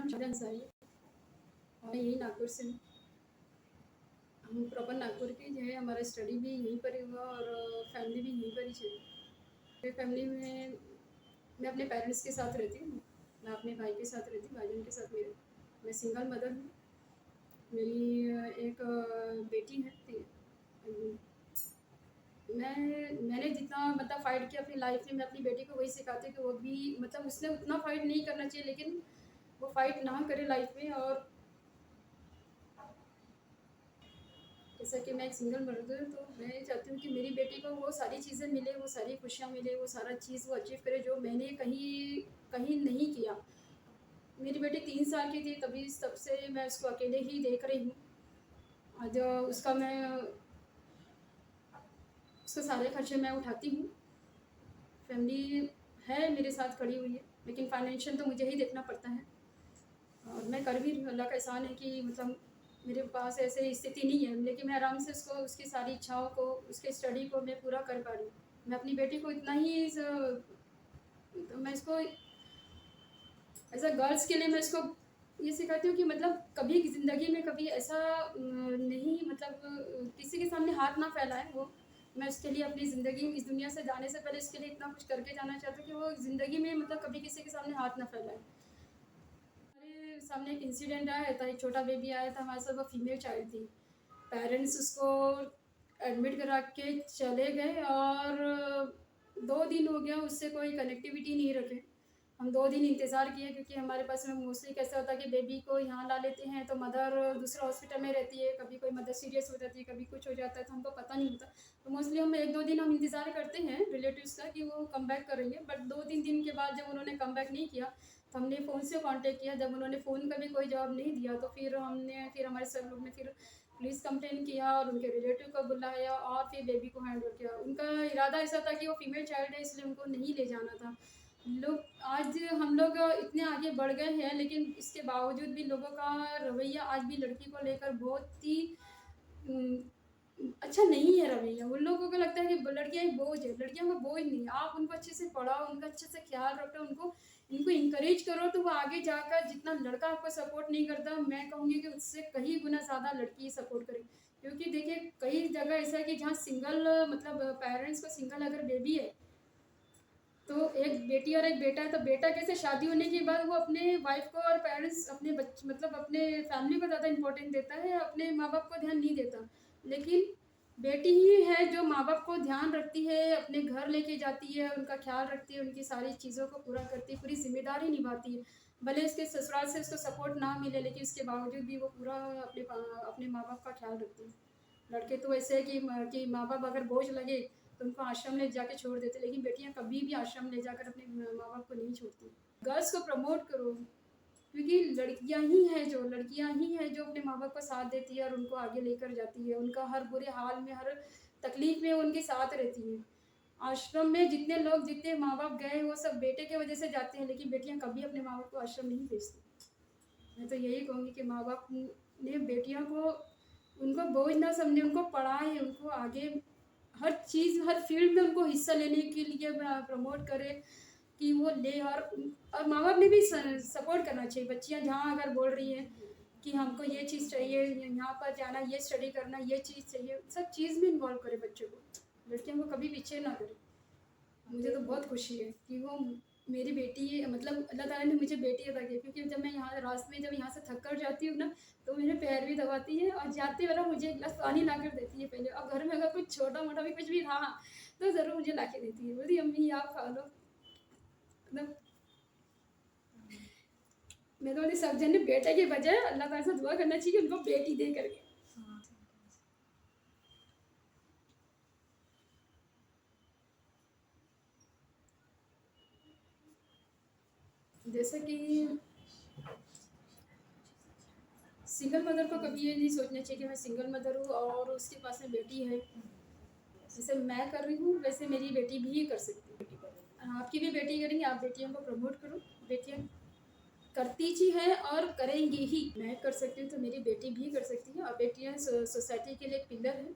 नाम शादा अंसारी है और मैं यही नागपुर से हूँ। हम प्रॉपर नागपुर के जो है, हमारा स्टडी भी यहीं पर ही हुआ और फैमिली भी यहीं पर ही चली। मेरी फैमिली में मैं अपने पेरेंट्स के साथ रहती हूँ, मैं अपने भाई के साथ रहती हूँ, भाई-बहन के साथ मेरे। मैं सिंगल मदर हूँ। मेरी एक बेटी है। मैंने जितना मतलब फ़ाइट किया अपनी लाइफ में, मैं अपनी बेटी को वही सिखाती हूँ कि वो भी मतलब उसने उतना फ़ाइट नहीं करना चाहिए, लेकिन वो फ़ाइट ना करे लाइफ में। और जैसा कि मैं एक सिंगल मदर हूँ, तो मैं ये चाहती हूँ कि मेरी बेटी को वो सारी चीज़ें मिले, वो सारी खुशियाँ मिले, वो सारा चीज़ वो अचीव करे जो मैंने कहीं कहीं नहीं किया। मेरी बेटी 3 साल की थी तभी तब से मैं उसको अकेले ही देख रही हूँ। आज उसके सारे खर्चे मैं उठाती हूँ। फैमिली है मेरे साथ खड़ी हुई है, लेकिन फाइनेंशियल तो मुझे ही देखना पड़ता है। और मैं कर भी रही हूँ, अल्लाह का एहसान है कि मतलब मेरे पास ऐसे स्थिति नहीं है, लेकिन मैं आराम से उसको उसकी सारी इच्छाओं को, उसके स्टडी को मैं पूरा कर पा रही हूँ। मैं अपनी बेटी को इतना ही तो मैं इसको एज़ अ गर्ल्स के लिए मैं इसको ये सिखाती हूँ कि मतलब कभी ज़िंदगी में कभी ऐसा नहीं मतलब किसी के सामने हाथ ना फैलाएँ वो। मैं उसके लिए अपनी ज़िंदगी इस दुनिया से जाने से पहले इसके लिए इतना कुछ करके जाना चाहती हूँ कि वो ज़िंदगी में मतलब कभी किसी के सामने हाथ ना फैलाए। हमारे सामने एक इंसिडेंट आया था, एक छोटा बेबी आया था हमारे साथ, वो फीमेल चाइल्ड थी। पेरेंट्स उसको एडमिट करा के चले गए और 2 दिन हो गया उससे कोई कनेक्टिविटी नहीं रखे। हम 2 दिन इंतज़ार किए क्योंकि हमारे पास में मोस्टली कैसा होता है कि बेबी को यहाँ ला लेते हैं तो मदर दूसरा हॉस्पिटल में रहती है, कभी कोई मदर सीरियस हो जाती है, कभी कुछ हो जाता है, तो हमको पता नहीं होता। तो मोस्टली हम 1-2 दिन हम इंतज़ार करते हैं रिलेटिव्स का कि वो कम बैक करेंगे, बट 2-3 दिन के बाद जब उन्होंने कम बैक नहीं किया, तो हमने फ़ोन से कॉन्टैक्ट किया। जब उन्होंने फ़ोन का भी कोई जवाब नहीं दिया, तो फिर हमारे सर लोग ने फिर पुलिस कंप्लेन किया और उनके रिलेटिव को बुलाया और फिर बेबी को हैंड ओवर किया। उनका इरादा ऐसा था कि वो फीमेल चाइल्ड है इसलिए उनको नहीं ले जाना था। आज हम लोग इतने आगे बढ़ गए हैं, लेकिन इसके बावजूद भी लोगों का रवैया आज भी लड़की को लेकर बहुत ही उम, अच्छा नहीं है रवैया। उन लोगों को लगता है कि लड़कियाँ एक बोझ है, लड़कियों का बोझ नहीं है। आप उनको अच्छे से पढ़ाओ, उनका अच्छे से ख़्याल रखो, इनको एनकरेज करो, तो वो आगे जाकर जितना लड़का आपको सपोर्ट नहीं करता, मैं कहूँगी कि उससे कहीं गुना ज़्यादा लड़की सपोर्ट करे। क्योंकि देखिए कई जगह ऐसा है कि जहाँ सिंगल मतलब पेरेंट्स को सिंगल अगर बेबी है, तो एक बेटी और एक बेटा है, तो बेटा कैसे शादी होने के बाद वो अपने वाइफ को और पेरेंट्स अपने मतलब अपने फैमिली को ज़्यादा इम्पोर्टेंट देता है, अपने माँ-बाप को ध्यान नहीं देता। लेकिन बेटी ही है जो माँ-बाप को ध्यान रखती है, अपने घर लेके जाती है, उनका ख़्याल रखती है, उनकी सारी चीज़ों को पूरा करती है, पूरी ज़िम्मेदारी निभाती है। भले उसके ससुराल से उसको सपोर्ट ना मिले, लेकिन उसके बावजूद भी वो पूरा अपने माँ-बाप का ख़्याल रखती है। लड़के तो ऐसे है कि माँ-बाप अगर बोझ लगे तो उनको आश्रम ले जाके छोड़ देते, लेकिन बेटियाँ कभी भी आश्रम ले जाकर अपने माँ-बाप को नहीं छोड़ती। गर्ल्स को प्रमोट करो, क्योंकि लड़कियाँ ही हैं जो अपने माँ-बाप का साथ देती है और उनको आगे लेकर जाती है। उनका हर बुरे हाल में, हर तकलीफ़ में उनके साथ रहती है। आश्रम में जितने माँ-बाप गए वो सब बेटे की वज़ह से जाते हैं, लेकिन बेटियाँ कभी अपने माँ-बाप को आश्रम नहीं भेजती। मैं तो यही कहूँगी कि माँ-बाप ने बेटियों को उनको बोझ ना समझें, उनको पढ़ाएँ, उनको आगे हर चीज़, हर फ़ील्ड में उनको हिस्सा लेने के लिए प्रमोट करें कि वो ले। और माँ-बाप ने भी सपोर्ट करना चाहिए। बच्चियाँ जहाँ अगर बोल रही हैं कि हमको ये चीज़ चाहिए, यहाँ पर जाना, ये स्टडी करना, ये चीज़ चाहिए, सब चीज़ में इन्वॉल्व करें बच्चों को। लड़कियों को कभी पीछे ना करें। मुझे तो बहुत खुशी है कि वो मेरी बेटी है, मतलब अल्लाह ताला ने मुझे बेटी अता की, क्योंकि जब मैं यहाँ रास्ते में जब यहाँ से थक कर जाती हूँ ना, तो मेरे पैर भी दबाती है और जाते वक़्त मुझे एक गिलास पानी ला कर देती है पहले, और घर में अगर कुछ छोटा-मोटा भी कुछ भी रहा, तो ज़रूर मुझे ला के देती है। बोलती अम्मी आप खा लो। मतलब मैं तो बोलती सब जन ने बेटे के बजाय अल्लाह ताला से दुआ करना चाहिए उनको बेटी दे करके। जैसे कि सिंगल मदर को कभी ये नहीं सोचना चाहिए कि मैं सिंगल मदर हूँ और उसके पास में बेटी है। जैसे मैं कर रही हूँ वैसे मेरी बेटी भी कर सकती है। आपकी भी बेटी करेंगी, आप बेटियों को प्रमोट करो। बेटियाँ करती ही हैं और करेंगी ही। मैं कर सकती हूँ तो मेरी बेटी भी कर सकती है, और बेटियाँ सोसाइटी के लिए एक पिलर है।